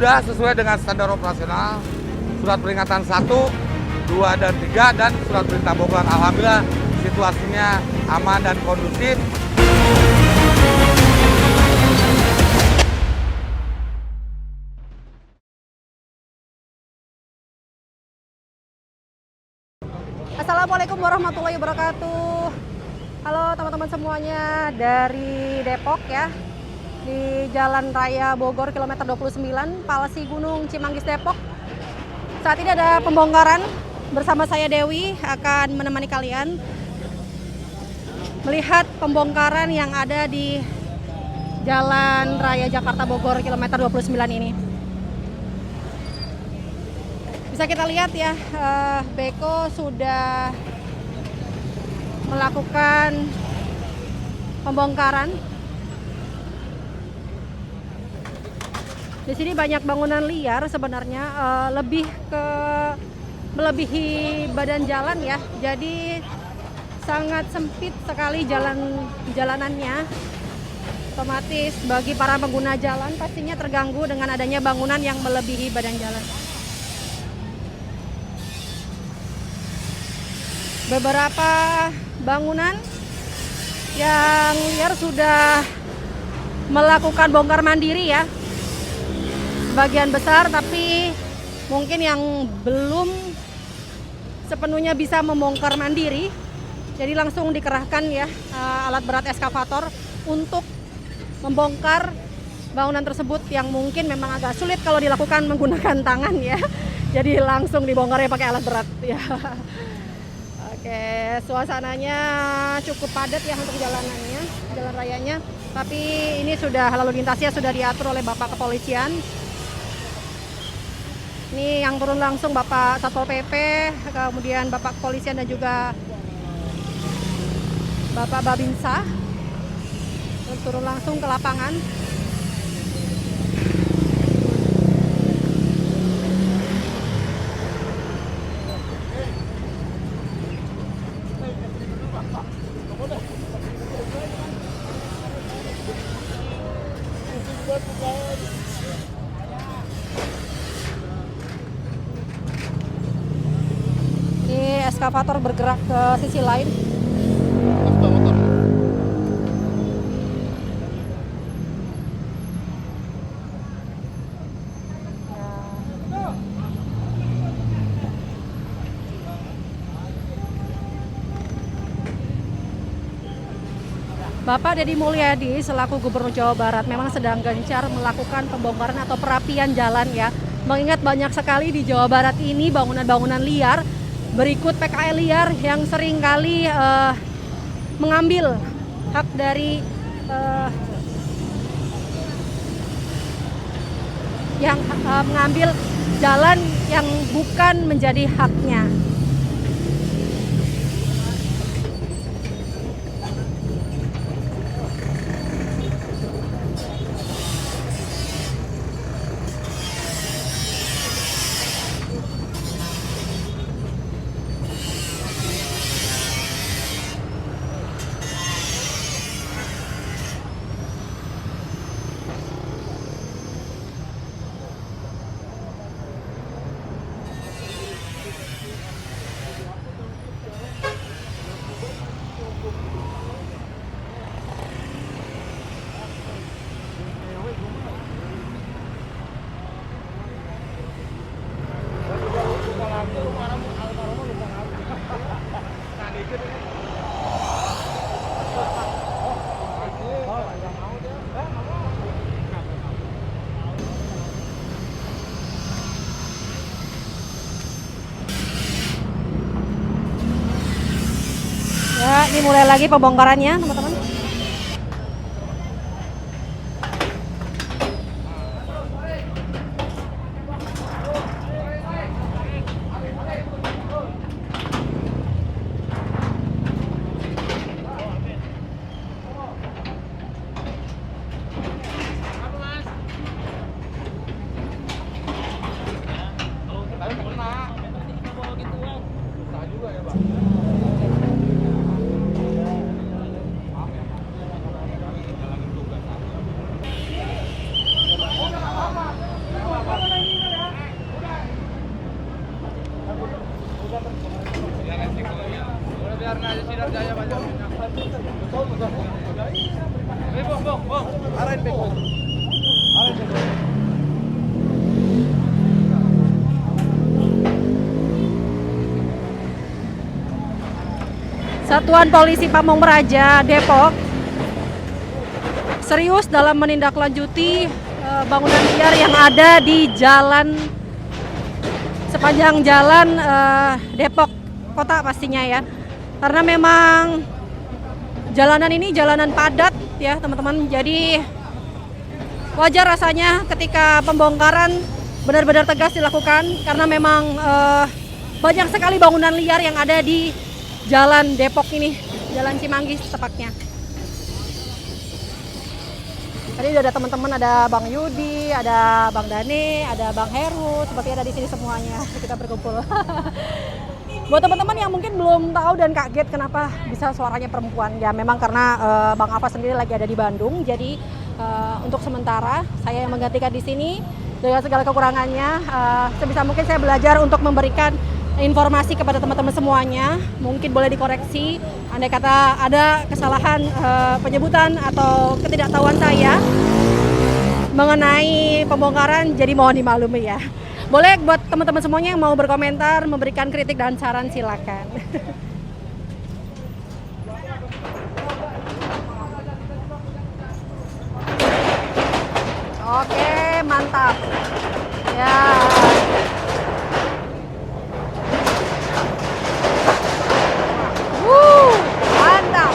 Alhamdulillah sesuai dengan standar operasional, surat peringatan 1, 2, dan 3, dan surat perintah bongkar. Alhamdulillah situasinya aman dan kondusif. Assalamualaikum warahmatullahi wabarakatuh. Halo teman-teman semuanya dari Depok ya. Di Jalan Raya Bogor kilometer 29, Palsi Gunung Cimanggis Depok. Saat ini ada pembongkaran, bersama saya Dewi akan menemani kalian melihat pembongkaran yang ada di Jalan Raya Jakarta Bogor kilometer 29 ini. Bisa kita lihat ya, Beko sudah melakukan pembongkaran. Di sini banyak bangunan liar sebenarnya, melebihi badan jalan ya. Jadi sangat sempit sekali jalanannya. Otomatis bagi para pengguna jalan pastinya terganggu dengan adanya bangunan yang melebihi badan jalan. Beberapa bangunan yang liar sudah melakukan bongkar mandiri ya, sebagian besar, tapi mungkin yang belum sepenuhnya bisa membongkar mandiri, jadi langsung dikerahkan ya alat berat eskavator untuk membongkar bangunan tersebut yang mungkin memang agak sulit kalau dilakukan menggunakan tangan ya, jadi langsung dibongkarnya pakai alat berat ya. Oke, suasananya cukup padat ya untuk jalan rayanya. Tapi ini sudah lalu lintasnya sudah diatur oleh Bapak Kepolisian. Ini yang turun langsung Bapak Satpol PP, kemudian Bapak Kepolisian dan juga Bapak Babinsa. Turun langsung ke lapangan. Ini eskavator bergerak ke sisi lain. Bapak Deddy Mulyadi selaku Gubernur Jawa Barat memang sedang gencar melakukan pembongkaran atau perapian jalan ya. Mengingat banyak sekali di Jawa Barat ini bangunan-bangunan liar, berikut PKL liar yang seringkali mengambil hak dari mengambil jalan yang bukan menjadi haknya. Ya, ini mulai lagi pembongkarannya, teman-teman. Satuan Polisi Pamong Praja Depok serius dalam menindaklanjuti bangunan liar yang ada di jalan sepanjang jalan Depok kota pastinya ya. Karena memang jalanan ini jalanan padat ya teman-teman. Jadi wajar rasanya ketika pembongkaran benar-benar tegas dilakukan karena memang banyak sekali bangunan liar yang ada di Jalan Depok ini, Jalan Cimanggis tepatnya. Tadi udah ada teman-teman, ada Bang Yudi, ada Bang Dane, ada Bang Heru, sepertinya ada di sini semuanya. Kita berkumpul. Buat teman-teman yang mungkin belum tahu dan kaget kenapa bisa suaranya perempuan, ya memang karena Bang Ava sendiri lagi ada di Bandung. Jadi untuk sementara saya yang menggantikan di sini dengan segala kekurangannya. Sebisa mungkin saya belajar untuk memberikan informasi kepada teman-teman semuanya. Mungkin boleh dikoreksi andai kata ada kesalahan penyebutan atau ketidaktahuan saya mengenai pembongkaran, jadi mohon dimaklumi ya. Boleh buat teman-teman semuanya yang mau berkomentar, memberikan kritik dan saran, silakan. Oke, mantap ya. Mantap.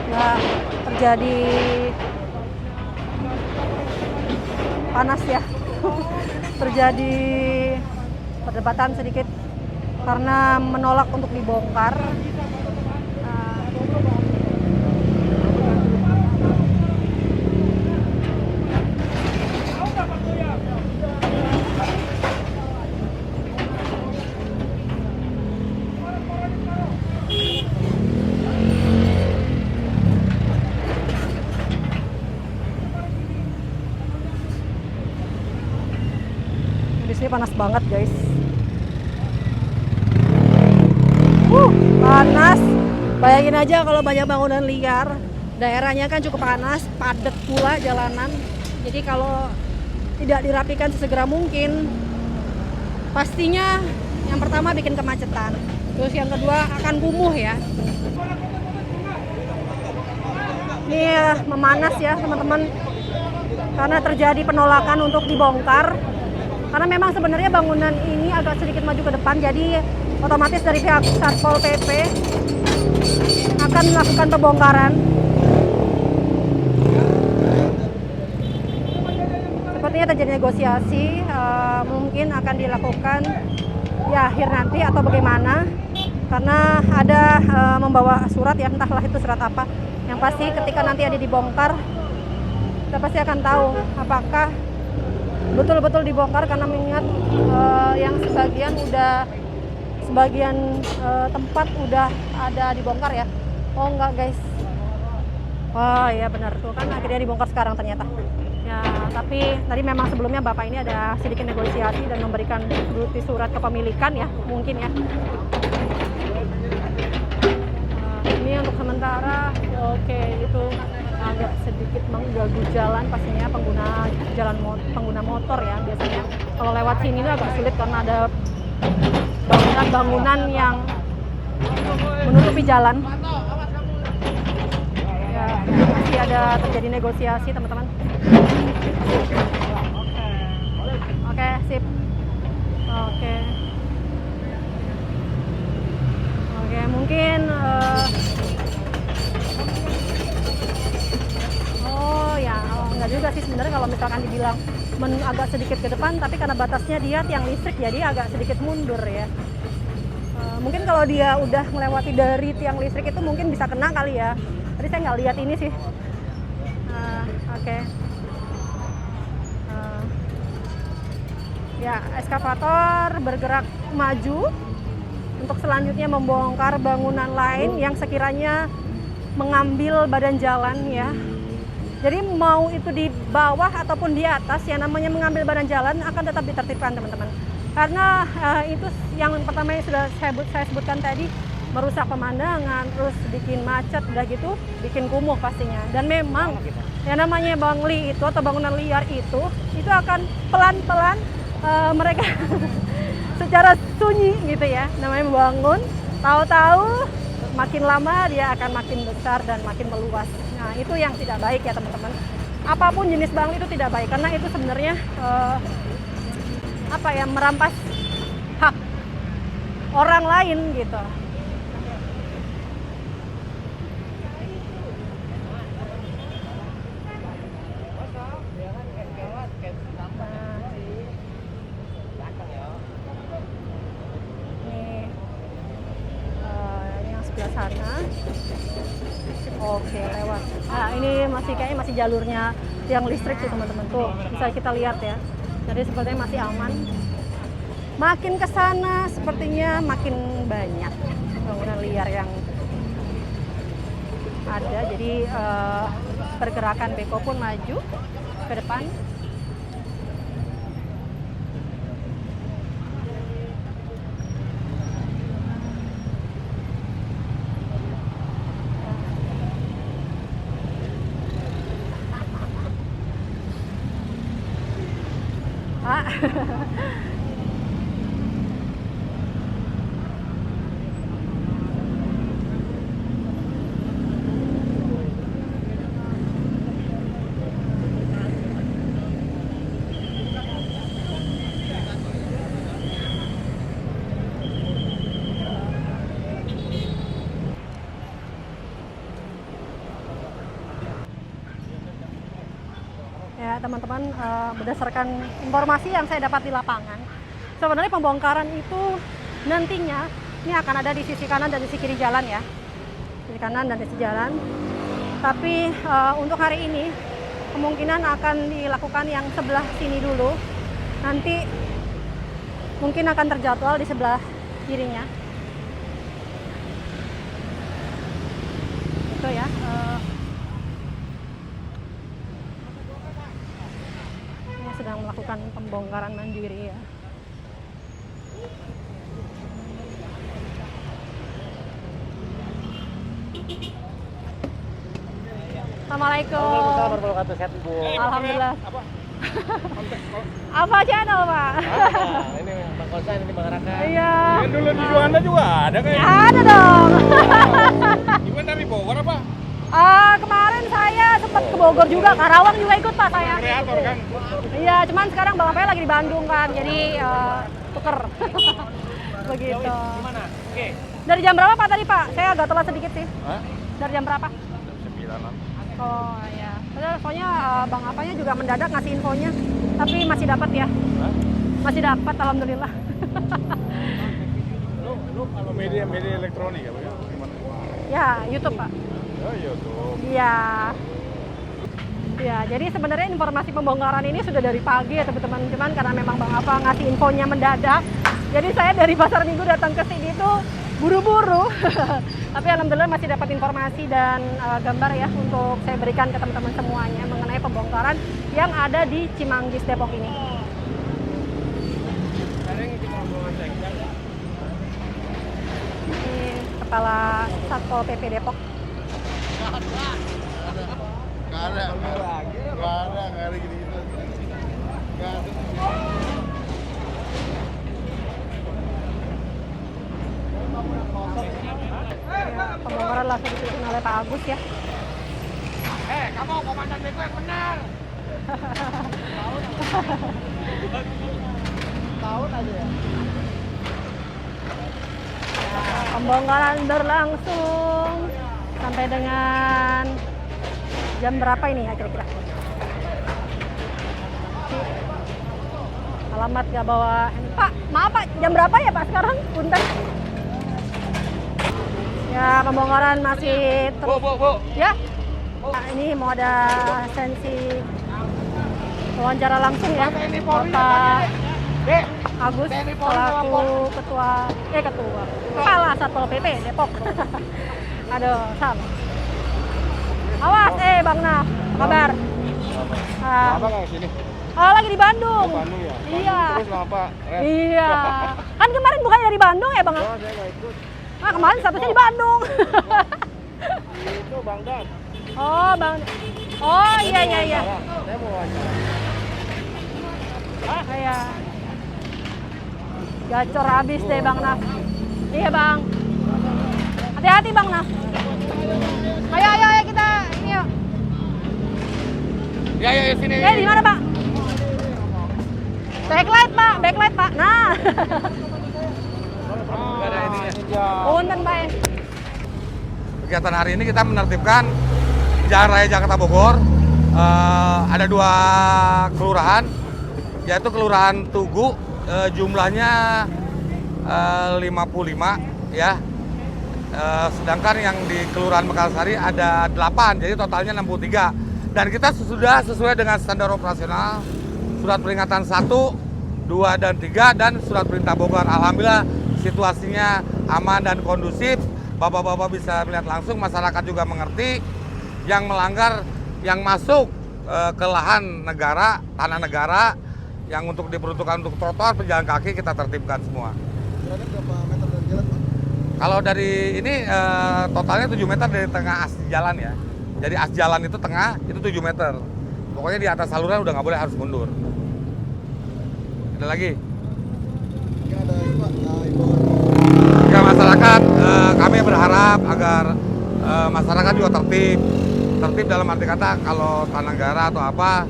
Ya, terjadi panas ya. Terjadi perdebatan sedikit karena menolak untuk dibongkar. Di sini panas banget guys. Panas. Bayangin aja kalau banyak bangunan liar, daerahnya kan cukup panas, padat pula jalanan. Jadi kalau tidak dirapikan sesegera mungkin, pastinya yang pertama bikin kemacetan. Terus yang kedua akan kumuh ya. Ini memanas ya teman-teman, karena terjadi penolakan untuk dibongkar. Karena memang sebenarnya bangunan ini agak sedikit maju ke depan, jadi otomatis dari pihak Satpol PP akan melakukan pembongkaran. Sepertinya terjadi negosiasi, mungkin akan dilakukan ya akhir nanti atau bagaimana. Karena ada membawa surat ya, entahlah itu surat apa. Yang pasti ketika nanti ada dibongkar, kita pasti akan tahu apakah betul-betul dibongkar, karena mengingat yang sebagian tempat udah ada dibongkar ya. Oh enggak guys, oh iya benar tuh kan akhirnya dibongkar sekarang ternyata ya. Tapi tadi memang sebelumnya bapak ini ada sedikit negosiasi dan memberikan bukti surat kepemilikan ya, mungkin ya. Ini untuk sementara oke itu agak sedikit mengganggu jalan pastinya pengguna motor ya. Biasanya kalau lewat sini itu agak sulit karena ada bangunan-bangunan yang menutupi jalan. Ya, masih ada terjadi negosiasi teman-teman. Oke, sip. Oke, mungkin enggak juga sih sebenarnya kalau misalkan dibilang agak sedikit ke depan, tapi karena batasnya dia tiang listrik jadi agak sedikit mundur ya. Mungkin kalau dia udah melewati dari tiang listrik itu mungkin bisa kena kali ya. Tadi saya nggak lihat ini sih. Oke. Ya, eskavator bergerak maju untuk selanjutnya membongkar bangunan lain yang sekiranya mengambil badan jalan ya. Jadi mau itu di bawah ataupun di atas, yang namanya mengambil badan jalan akan tetap ditertibkan teman-teman. Karena itu yang pertama yang sudah saya sebutkan tadi, merusak pemandangan, terus bikin macet, udah gitu bikin kumuh pastinya. Dan memang yang namanya bangli itu atau bangunan liar itu akan pelan-pelan mereka secara sunyi gitu ya, namanya membangun, tahu-tahu makin lama dia akan makin besar dan makin meluas. Nah itu yang tidak baik ya teman-teman. Apapun jenis bangli itu tidak baik karena itu sebenarnya merampas hak orang lain gitu. Sana. Oke, lewat. Nah, ini kayaknya masih jalurnya tiang listrik tuh teman-teman. Tuh, bisa kita lihat ya. Jadi sepertinya masih aman. Makin ke sana sepertinya makin banyak bangunan liar yang ada. Jadi pergerakan beko pun maju ke depan. Ya teman-teman, berdasarkan informasi yang saya dapat di lapangan, sebenarnya pembongkaran itu nantinya ini akan ada di sisi kanan dan di sisi kiri jalan ya, sisi kanan dan sisi jalan. Tapi untuk hari ini kemungkinan akan dilakukan yang sebelah sini dulu, nanti mungkin akan terjadwal di sebelah kirinya. Itu ya. Sedang melakukan pembongkaran mandiri ya. Assalamualaikum. Alhamdulillah. Apa channel Pak? Ini Bang Kosan, ini Bang Raka. Iya. Yang dulu di Juanda juga ada kayak. Ada dong. Gimana dari Bogor apa? Kemarin saya sempat ke Bogor juga, Karawang juga ikut Pak saya. Kreator kan? Iya, cuman sekarang bapaknya lagi di Bandung kan, jadi tuker. Begitu. Gimana? Oke. Dari jam berapa Pak tadi Pak? Saya agak telat sedikit sih. Hah? Dari jam berapa? Jam 9-an. Oh ya. Padahal infonya Bang apanya juga mendadak ngasih infonya, tapi masih dapat ya. Hah? Masih dapat, alhamdulillah. Lu kalau media elektronik ya, gimana? Ya, YouTube Pak. Oh, YouTube. Iya. Ya, jadi sebenarnya informasi pembongkaran ini sudah dari pagi ya teman-teman. Cuman karena memang Bang Apa ngasih infonya mendadak, jadi saya dari Pasar Minggu datang ke sini itu buru-buru. Tapi alhamdulillah masih dapat informasi dan gambar ya untuk saya berikan ke teman-teman semuanya mengenai pembongkaran yang ada di Cimanggis Depok ini. Ini Kepala Satpol PP Depok. Nggak ada. Nggak ada gitu-gitu. Nggak ada. Pembongkaran langsung dipimpin oleh Pak Agus ya. Kamu komandan beko yang benar. Tahun aja ya. Pembongkaran berlangsung sampai dengan jam berapa ini ya kira-kira? Alamat nggak bawa. Pak, maaf Pak, jam berapa ya Pak sekarang? Punten. Ya, pembongkaran masih terus. Bu. Ya. Nah, ini mau ada sensi wawancara langsung ya, Bapak Agus selaku kepala Satpol PP Depok. Aduh, sama. Awas, Bang Naf, apa kabar? Apa nggak sini? Oh, lagi di Bandung. Bandung ya? Iya. Terus kenapa? Iya. Kan kemarin bukannya dari Bandung ya, Bang? Oh, saya nggak ikut. Nah, kemarin statusnya di Bandung. Itu Bang Dan. Oh, Bang. Oh, iya. Saya mau wawancara. Iya. Gacor habis deh Bang Naf. Iya Bang. Hati-hati Bang Naf. Ayo kita ini yuk. Ya sini. Di mana Pak? Backlight Pak. Nah. Nggak ada ininya. Punten Pak. Kegiatan hari ini kita menertibkan Jalan Raya Jakarta Bogor. Ada 2 kelurahan, yaitu Kelurahan Tugu, jumlahnya 55 ya. Sedangkan yang di Kelurahan Mekarsari ada 8, jadi totalnya 63. Dan kita sudah sesuai dengan standar operasional, surat peringatan 1, 2, dan 3, dan surat perintah Bogor. Alhamdulillah situasinya aman dan kondusif. Bapak-bapak bisa melihat langsung, masyarakat juga mengerti. Yang melanggar, yang masuk ke lahan negara, tanah negara, yang untuk diperuntukkan untuk trotoar, pejalan kaki kita tertibkan semua. Berapa meter dari jalan, Pak? Kalau dari ini totalnya 7 meter dari tengah as jalan ya. Jadi as jalan itu tengah, itu 7 meter. Pokoknya di atas saluran udah nggak boleh, harus mundur. Ada lagi? Ini ada ini, Pak. Ya masyarakat, kami berharap agar masyarakat juga tertib dalam arti kata kalau tanah negara atau apa,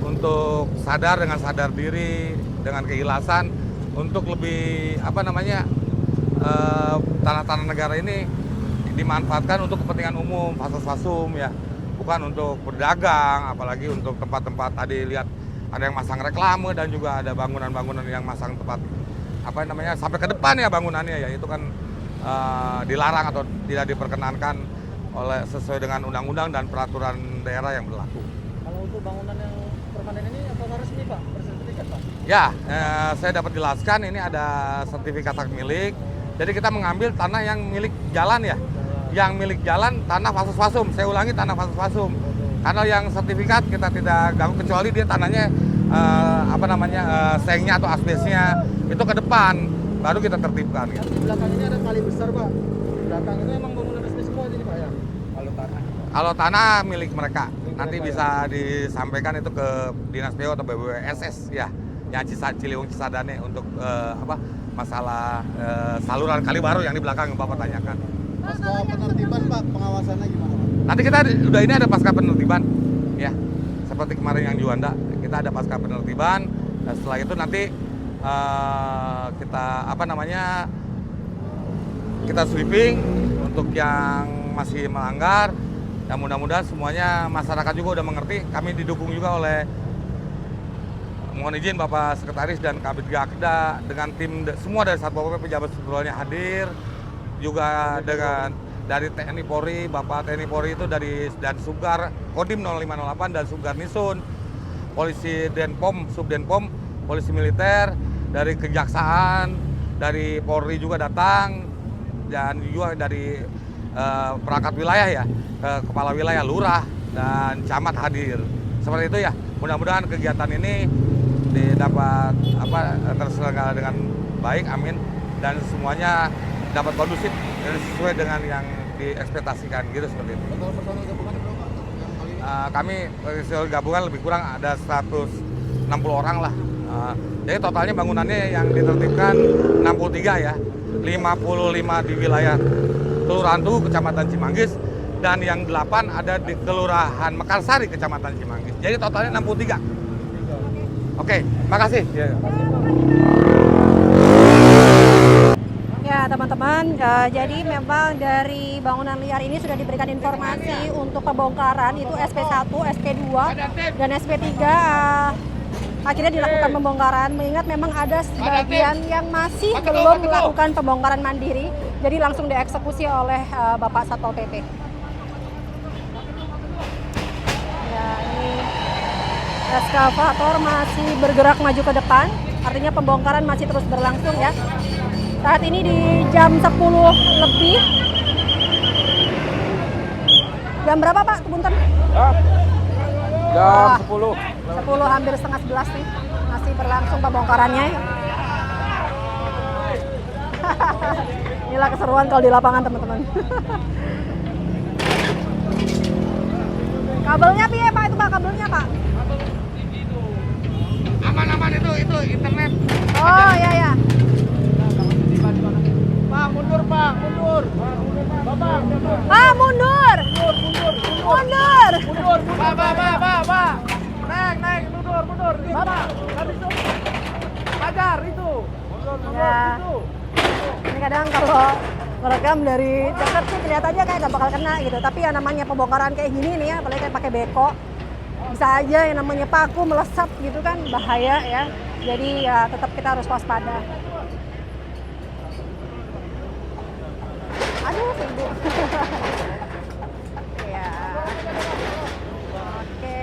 untuk sadar dengan sadar diri, dengan keikhlasan untuk lebih tanah-tanah negara ini dimanfaatkan untuk kepentingan umum, fasum ya, bukan untuk berdagang, apalagi untuk tempat-tempat tadi lihat ada yang masang reklame dan juga ada bangunan-bangunan yang masang tempat sampai ke depan ya bangunannya ya, itu kan dilarang atau tidak diperkenankan sesuai dengan undang-undang dan peraturan daerah yang berlaku. Kalau untuk bangunan yang permanen ini apakah resmi Pak? Bersertifikat Pak? Ya, saya dapat jelaskan ini ada sertifikat hak milik. Jadi kita mengambil tanah yang milik jalan ya. Yang milik jalan tanah fasum. Saya ulangi, tanah fasum. Karena yang sertifikat kita tidak ganggu kecuali dia tanahnya sengnya atau asbesnya itu ke depan, baru kita tertibkan. Gitu. Di belakang ini ada kali besar Pak. Di belakang itu emang bangunan resmi semua ini Pak ya? Kalau tanah milik mereka, nanti bisa disampaikan itu ke Dinas PU atau BBWSS ya, yang Ciliwung Cisadane untuk masalah saluran kali baru yang di belakang yang Bapak tanyakan. Pasca penertiban, Pak, pengawasannya gimana, Pak? Nanti kita udah ini ada pasca penertiban ya, seperti kemarin yang Juanda, kita ada pasca penertiban. Dan setelah itu nanti kita sweeping untuk yang masih melanggar. Dan mudah-mudahan semuanya masyarakat juga udah mengerti. Kami didukung juga oleh, mohon izin Bapak Sekretaris dan Kabid Gakda dengan tim semua dari Satpol PP, pejabat strukturalnya hadir, juga dengan dari TNI Polri, Bapak TNI Polri itu dari dan Subgar Kodim 0508 dan Subgar Nisun, polisi Denpom, Subdenpom, polisi militer, dari Kejaksaan, dari Polri juga datang, dan juga dari perangkat wilayah ya, kepala wilayah, lurah, dan camat hadir. Seperti itu ya. Mudah-mudahan kegiatan ini dapat terselenggara dengan baik, amin, dan semuanya dapat kondusif sesuai dengan yang diekspektasikan gitu, seperti itu. Total personal gabungan berapa, Pak? Yang kali ini? kami personil gabungan lebih kurang ada 160 orang lah. Jadi totalnya bangunannya yang ditertibkan 63 ya, 55 di wilayah Kelurahan Tugu, Kecamatan Cimanggis, dan yang 8 ada di Kelurahan Mekarsari, Kecamatan Cimanggis. Jadi totalnya 63. Oke, makasih. Ya teman-teman, jadi memang dari bangunan liar ini sudah diberikan informasi untuk pembongkaran itu SP1, SP2, dan SP3 akhirnya dilakukan pembongkaran. Mengingat memang ada sebagian yang masih belum melakukan pembongkaran mandiri, jadi langsung dieksekusi oleh Bapak Satpol PP. Ya, ini eskavator masih bergerak maju ke depan, artinya pembongkaran masih terus berlangsung ya. Saat ini di jam 10 lebih. Jam berapa Pak? Punten. Jam 10. 10 hampir setengah 11 nih. Masih berlangsung pembongkarannya. Inilah keseruan kalau di lapangan teman-teman. Kabelnya piye Pak? Itu Pak kabelnya Pak? Aman-aman itu internet. Oh iya ya. Pak, mundur Pak, mundur. Bapak, mundur. Ah mundur. Mundur. Mundur. Pak. Naik, mundur. Bapak, habis itu. Hajar itu. Mundur, Ya. itu. Ini kadang kalau merekam dari dekat sih kelihatannya kayak gak bakal kena gitu. Tapi yang namanya pembongkaran kayak gini nih ya, apalagi kayak pakai beko, bisa aja yang namanya paku melesat gitu kan, bahaya ya. Jadi ya tetap kita harus waspada. Aduh, ibu. Ya. Oke.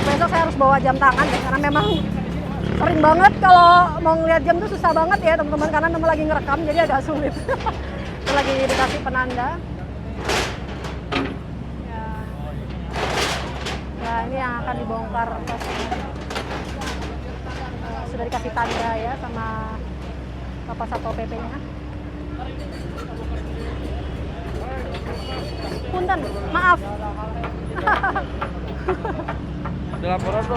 Besok saya harus bawa jam tangan ya, karena memang sering banget kalau mau ngeliat jam tuh susah banget ya teman-teman, karena memang lagi ngerekam jadi agak sulit. Lagi dikasih penanda. Ya. Ya ini yang akan dibongkar pastinya. Sudah dikasih tanda ya sama Bapak Satpol PP-nya. Punten, maaf. Ada laporan bro.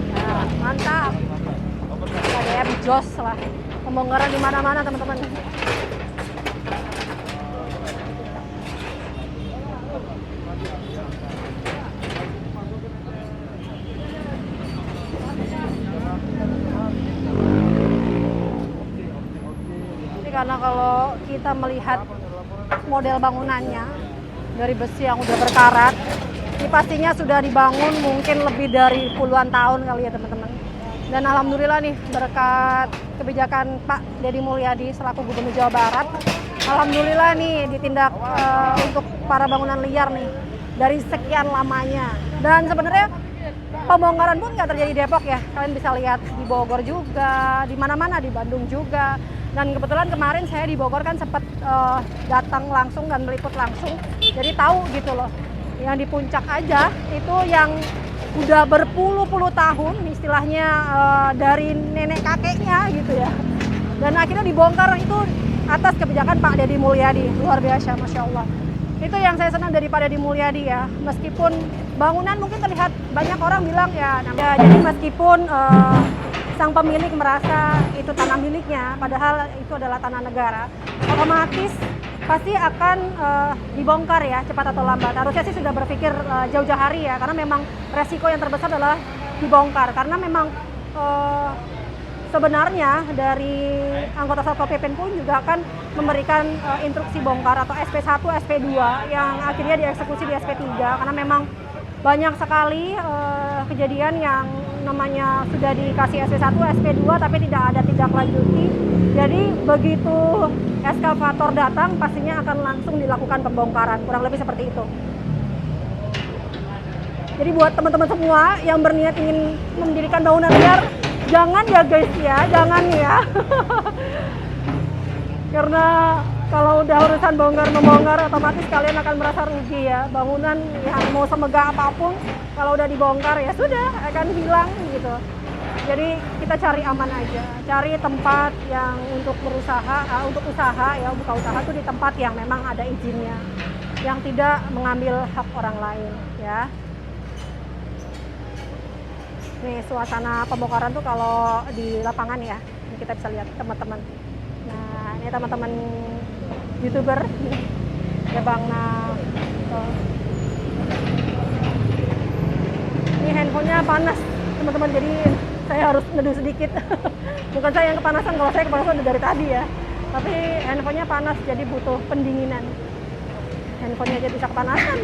Ya, mantap. KDM jos lah. Pembongkaran di mana-mana teman-teman. Ini karena kalau kita melihat model bangunannya dari besi yang udah berkarat, ini pastinya sudah dibangun mungkin lebih dari puluhan tahun kali ya teman-teman. Dan alhamdulillah nih berkat kebijakan Pak Deddy Mulyadi selaku Gubernur Jawa Barat, alhamdulillah nih ditindak untuk para bangunan liar nih dari sekian lamanya. Dan sebenarnya pembongkaran pun nggak terjadi di Depok ya, kalian bisa lihat di Bogor juga, di mana-mana, di Bandung juga. Dan kebetulan kemarin saya di Bogor kan sempat datang langsung dan meliput langsung, jadi tahu gitu loh. Yang di puncak aja itu yang udah berpuluh-puluh tahun istilahnya dari nenek kakeknya gitu ya. Dan akhirnya dibongkar itu atas kebijakan Pak Deddy Mulyadi, luar biasa, Masya Allah. Itu yang saya senang dari Pak Deddy Mulyadi ya, meskipun bangunan mungkin terlihat banyak orang bilang ya jadi meskipun sang pemilik merasa itu tanah miliknya, padahal itu adalah tanah negara, otomatis pasti akan dibongkar ya, cepat atau lambat. Harusnya sih sudah berpikir jauh-jauh hari ya, karena memang resiko yang terbesar adalah dibongkar. Karena memang sebenarnya dari anggota Satpol PP pun juga akan memberikan instruksi bongkar atau SP1, SP2 yang akhirnya dieksekusi di SP3, karena memang banyak sekali kejadian yang namanya sudah dikasih SP1, SP2 tapi tidak ada tindak lanjuti. Jadi begitu eskavator datang pastinya akan langsung dilakukan pembongkaran, kurang lebih seperti itu. Jadi buat teman-teman semua yang berniat ingin mendirikan bangunan liar, jangan ya guys ya, jangan ya. Karena kalau udah urusan bongkar-membongkar, otomatis kalian akan merasa rugi ya. Bangunan yang mau semegah apapun, kalau udah dibongkar ya sudah akan hilang gitu. Jadi kita cari aman aja, cari tempat yang untuk berusaha, untuk usaha ya, buka usaha tuh di tempat yang memang ada izinnya, yang tidak mengambil hak orang lain ya. Nih suasana pembongkaran tuh kalau di lapangan ya, ini kita bisa lihat teman-teman. Nah ini teman-teman YouTuber ya Bang. Nah tuh. Ini handphonenya panas teman-teman, jadi saya harus neduh sedikit. Bukan saya yang kepanasan, kalau saya kepanasan dari tadi ya. Tapi handphonenya panas, jadi butuh pendinginan. Handphonenya aja bisa kepanasan.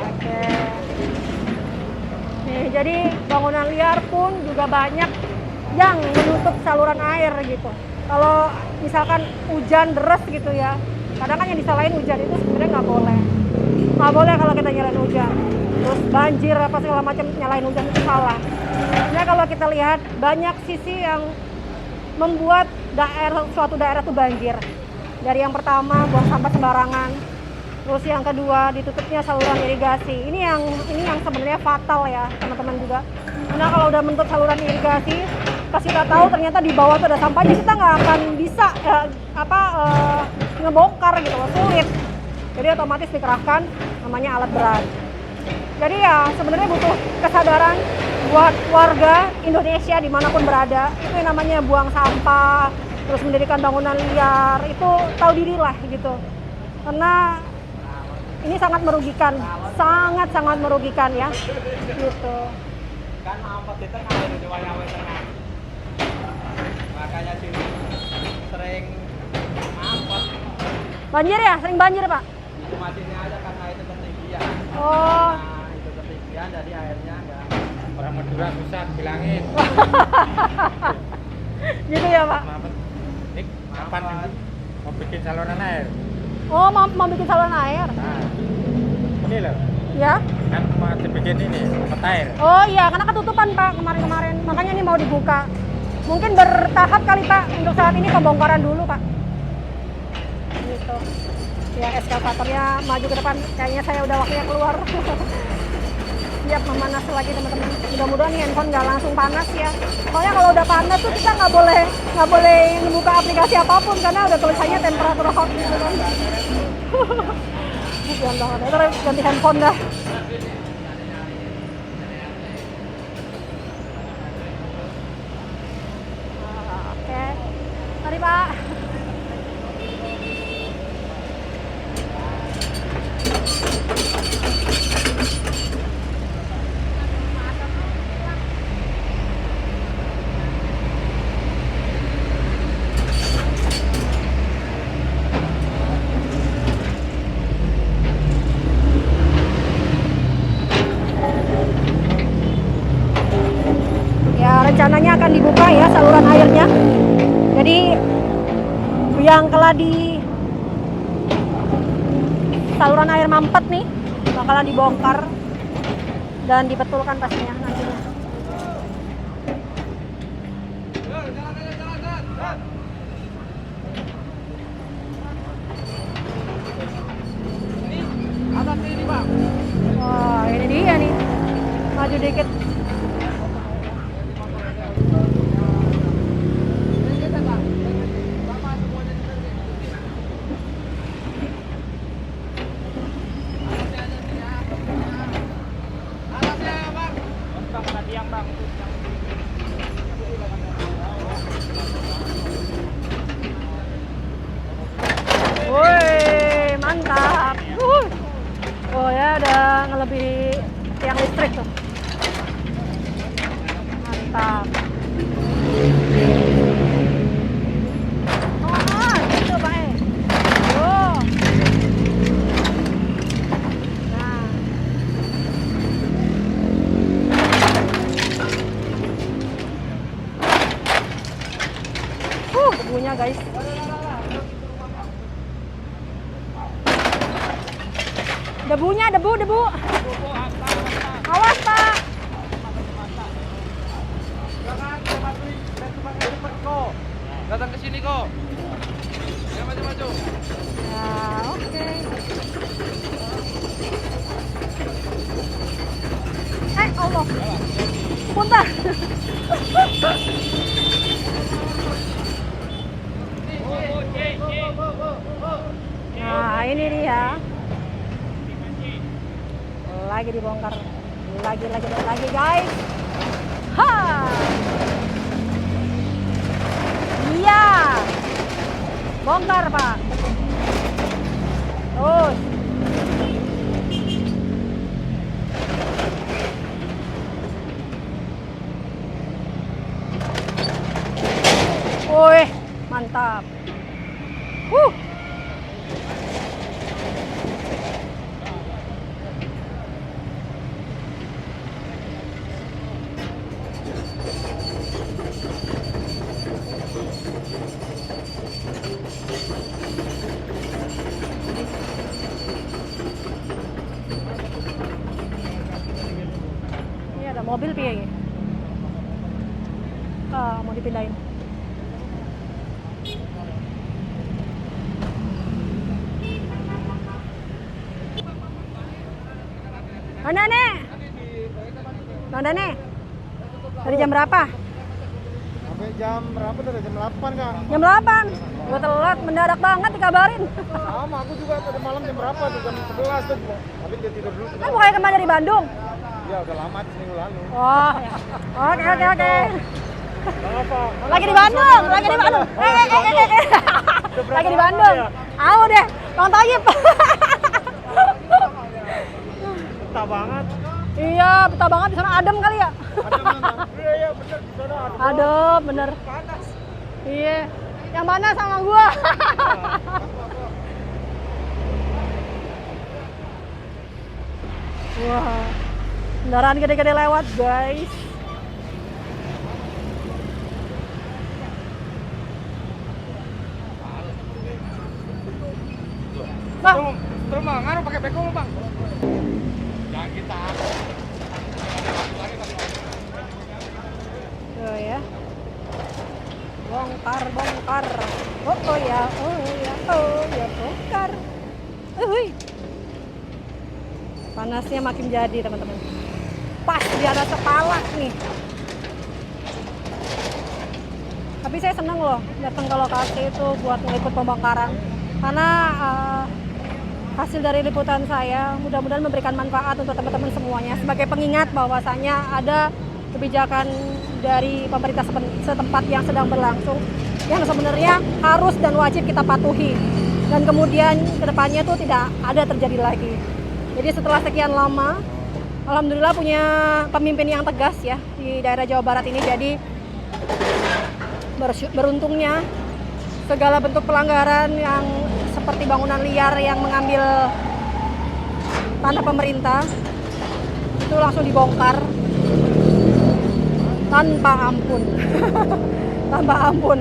Oke. Nih, jadi bangunan liar pun juga banyak yang menutup saluran air gitu. Kalau misalkan hujan deras gitu ya, kadang kan yang disalahin hujan itu sebenarnya nggak boleh. Nggak boleh kalau kita nyalain hujan. Terus banjir apa segala macam, nyalain hujan itu salah. Nah kalau kita lihat banyak sisi yang membuat suatu daerah itu banjir. Dari yang pertama buang sampah sembarangan, terus yang kedua ditutupnya saluran irigasi. Ini yang sebenarnya fatal ya teman-teman juga. Karena kalau udah menutup saluran irigasi, pas kita tahu ternyata di bawah itu ada sampahnya, kita nggak akan bisa ngebongkar gitu, sulit. Jadi otomatis dikerahkan namanya alat berat. Jadi ya sebenarnya butuh kesadaran buat warga Indonesia dimanapun berada. Itu yang namanya buang sampah, terus mendirikan bangunan liar, itu tahu diri lah gitu. Karena ini sangat merugikan, sangat merugikan ya, gitu. Kan mampet itu ada di wayang tengah. Makanya sini sering mampet. Banjir ya, sering banjir Pak? Itu masihnya aja karena itu ketinggian. Oh. Nah, itu ketinggian jadi airnya enggak. Orang Madura susah bilangin. Gitu ya Pak? Mampet. Nik, kapan mau bikin saluran air? Oh, mau bikin saluran air? Nah, ini loh. Ya? Kan mau dibikin ini, dapat air. Oh iya, karena ketutupan Pak kemarin-kemarin. Makanya ini mau dibuka. Mungkin bertahap kali Pak, untuk saat ini pembongkaran dulu Pak. Gitu. Ya eskavatornya maju ke depan, kayaknya saya udah waktunya keluar. Siap memanas lagi teman-teman. Mudah-mudahan nih handphone nggak langsung panas ya. Soalnya kalau udah panas tuh kita nggak boleh membuka aplikasi apapun karena udah tulisannya temperatur hot gitu kan. Jangan banget, terus ganti handphone dah. Oke, mari Pak. Rencananya akan dibuka ya saluran airnya. Jadi yang keladi saluran air mampet nih bakalan dibongkar dan dibetulkan pastinya nantinya. Atas ini, Pak. Wah, ini dia nih. Maju dikit. Woi, mantap. Oh ya, udah ngelebihi tiang listrik tuh. Mantap. Oh, gitu Pak. Oh. Nah. Debunya guys. Debunya, debu. Awas, Pak. Datang ke sini kok. Ya maju-maju. Ya, oke. Allah. Punta. Nah, ini dia. Lagi dibongkar. Lagi, guys. Ha! Iya. Bongkar, Pak. Terus. Wih, mantap. Ini ada mobil piye? Mau dipindahin. Bang Dane, dari jam berapa? Sampai jam berapa tuh? Jam 8 Kang. Jam 8. Gua telat, mendadak banget dikabarin. Sama, aku juga tadi malam jam berapa tuh? Jam 11 tuh. Tapi dia tidur dulu. Kan bukannya kemarin dari Bandung? Iya, udah lama seminggu lalu. Oh, ya. Oke. Kenapa? Lagi di Bandung. Lagi di Bandung. Au deh, Bang Toyib. Betah banget. Iya, betah banget di sana, adem kali ya. Iya, bener di sana adem. Adem, bener. Panas. Iya, yang mana sama gua? Wah, kendaraan gede-gede lewat, guys. Bang, Terus Bang, ngaruh pakai beko Bang. Jangan kita. tuh ya. Bongkar. Oh ya, bongkar. Uhuy. Panasnya makin jadi, teman-teman. Pas di atas kepala nih. Tapi saya senang loh datang ke lokasi itu buat meliput pembongkaran. Karena hasil dari liputan saya mudah-mudahan memberikan manfaat untuk teman-teman semuanya sebagai pengingat bahwasanya ada kebijakan dari pemerintah setempat yang sedang berlangsung yang sebenarnya harus dan wajib kita patuhi, dan kemudian kedepannya itu tidak ada terjadi lagi. Jadi setelah sekian lama, alhamdulillah punya pemimpin yang tegas ya di daerah Jawa Barat ini. Jadi beruntungnya segala bentuk pelanggaran yang seperti bangunan liar yang mengambil tanah pemerintah itu langsung dibongkar tanpa ampun. Tanpa ampun.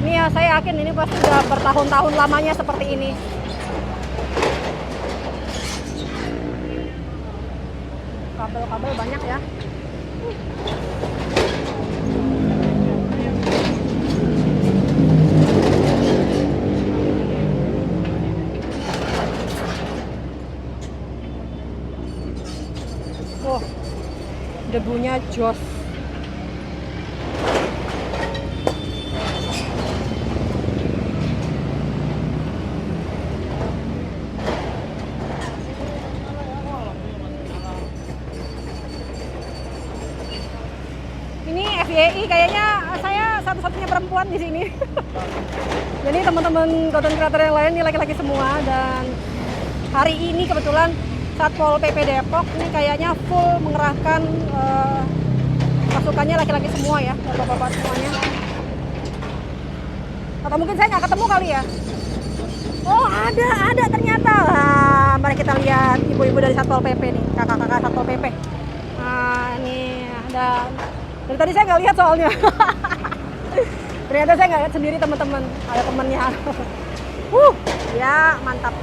Ini ya, saya yakin ini pasti sudah bertahun-tahun lamanya seperti ini. Kabel-kabel banyak ya. Debunya jos. Ini FYI kayaknya saya satu-satunya perempuan di sini. Jadi teman-teman content creator yang lain ini laki-laki semua, dan hari ini kebetulan Satpol PP Depok ini kayaknya full mengerahkan pasukannya laki-laki semua ya, bapak-bapak semuanya. Atau mungkin saya nggak ketemu kali ya. Oh ada ternyata. Nah, mari kita lihat ibu-ibu dari Satpol PP nih, kakak-kakak Satpol PP. Nah ini ada. Dari tadi saya nggak lihat soalnya. Ternyata saya nggak lihat sendiri, teman-teman. Ada temennya. Ya mantap.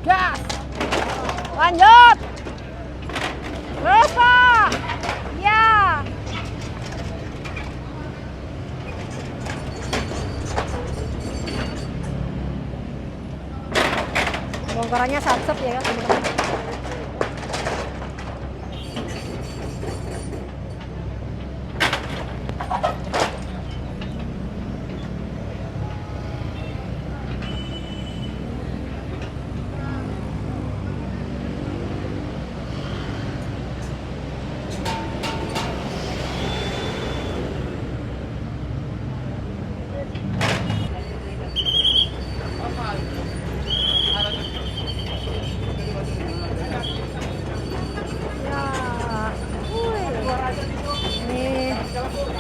gas. Lanjut. Terus Pak. Ya. Bongkarannya sat-set ya teman-teman.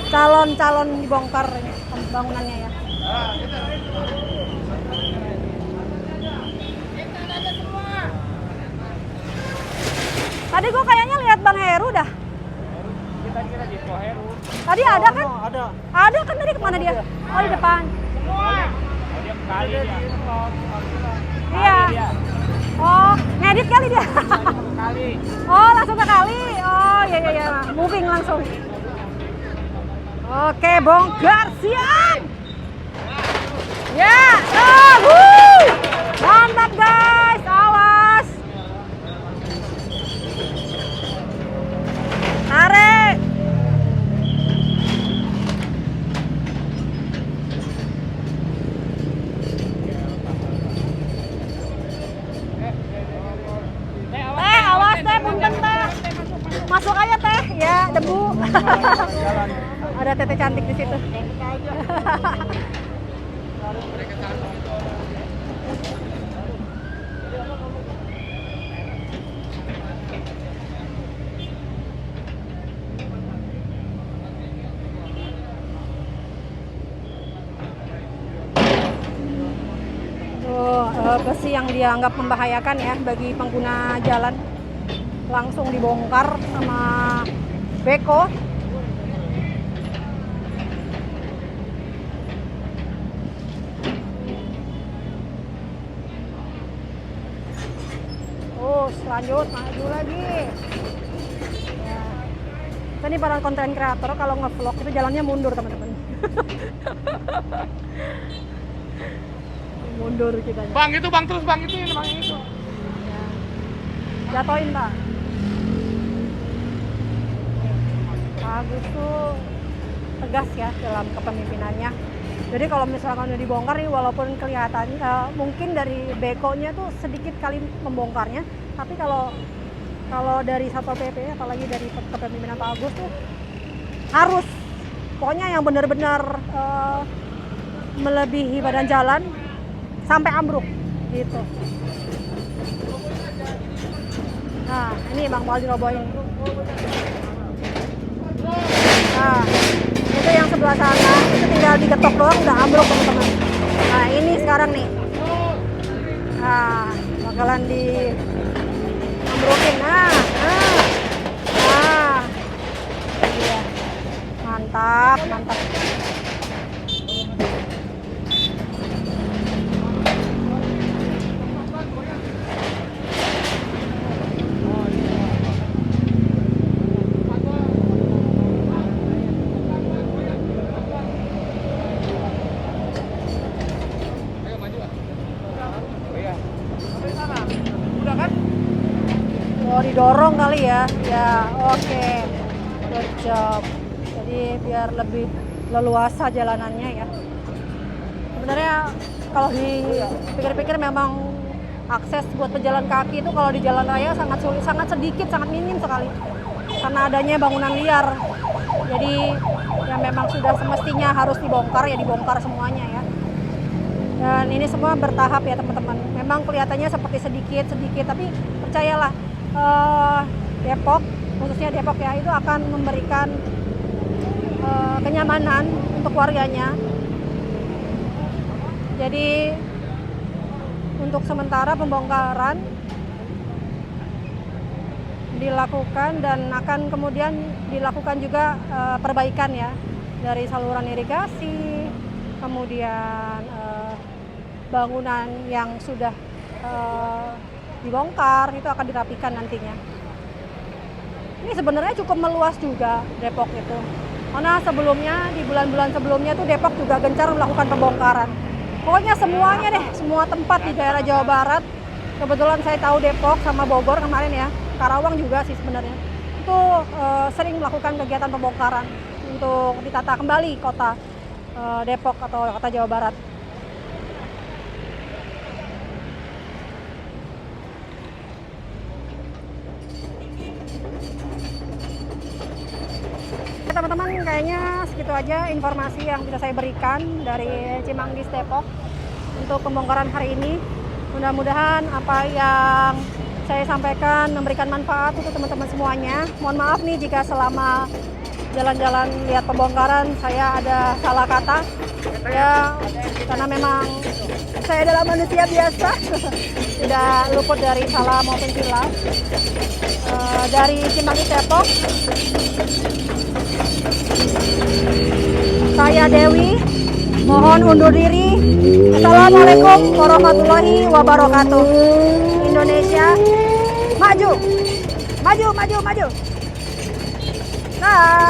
Calon-calon dibongkar ini bangunannya ya. Tadi gua kayaknya lihat Bang Heru dah. Kita kira di Heru. Tadi ada kan? Ada. Ada kan tadi kemana dia? Oh di depan. Oh, dia kali dia. Iya. Oh ngedit kali dia. Kali. Oh langsung ke kali. Oh iya. Moving langsung. Oke, bongkar siap. Ya, mantap guys, awas. Tarik. Awas teh, punten teh. Masuk aja teh, ya debu. Ada tete cantik di situ. Besi yang dianggap membahayakan ya bagi pengguna jalan langsung dibongkar sama beko. Lanjut, maju lagi ya. Ini para konten kreator kalau nge-vlog itu jalannya mundur teman-teman. Mundur kita. Bang itu bang terus bang itu ini bang itu. Ya. Jatoin Pak. Pak Agus tuh tegas ya dalam kepemimpinannya. Jadi kalau misalkan udah dibongkar nih, walaupun kelihatan mungkin dari bekonya tuh sedikit kali membongkarnya, tapi kalau dari Satpol PP, apalagi dari kepemimpinan Pak Agus tuh harus, pokoknya yang benar-benar melebihi badan jalan sampai ambruk gitu. Nah ini Bang mau dirobohin. Nah itu yang sebelah sana itu tinggal diketok doang udah ambruk teman-teman. Nah ini sekarang nih, nah bakalan di ambrokin. Nah iya. Mantap. Oh didorong kali ya, oke, good job. Jadi biar lebih leluasa jalanannya ya. Sebenarnya kalau dipikir-pikir memang akses buat pejalan kaki itu kalau di jalan raya sangat sulit, sangat sedikit, sangat minim sekali karena adanya bangunan liar. Jadi yang memang sudah semestinya harus dibongkar ya dibongkar semuanya ya. Dan ini semua bertahap ya teman-teman. Memang kelihatannya seperti sedikit, tapi percayalah. Depok, khususnya Depok ya, itu akan memberikan kenyamanan untuk warganya. Jadi untuk sementara pembongkaran dilakukan dan akan kemudian dilakukan juga perbaikan ya dari saluran irigasi, kemudian bangunan yang sudah dibongkar, itu akan dirapikan nantinya. Ini sebenarnya cukup meluas juga Depok itu. Karena sebelumnya, di bulan-bulan sebelumnya tuh Depok juga gencar melakukan pembongkaran. Pokoknya semuanya deh, semua tempat di daerah Jawa Barat. Kebetulan saya tahu Depok sama Bogor kemarin ya, Karawang juga sih sebenarnya. Itu sering melakukan kegiatan pembongkaran untuk ditata kembali kota Depok atau kota Jawa Barat. Teman-teman, kayaknya segitu aja informasi yang bisa saya berikan dari Cimanggis Depok untuk pembongkaran hari ini. Mudah-mudahan apa yang saya sampaikan memberikan manfaat untuk teman-teman semuanya. Mohon maaf nih jika selama jalan-jalan lihat pembongkaran saya ada salah kata. Ya, karena memang saya adalah manusia biasa, tidak luput dari salah maupun silap. Dari Cimanggis Depok, saya Dewi, mohon undur diri. Assalamualaikum warahmatullahi wabarakatuh. Indonesia, maju, maju, maju, maju. Nah.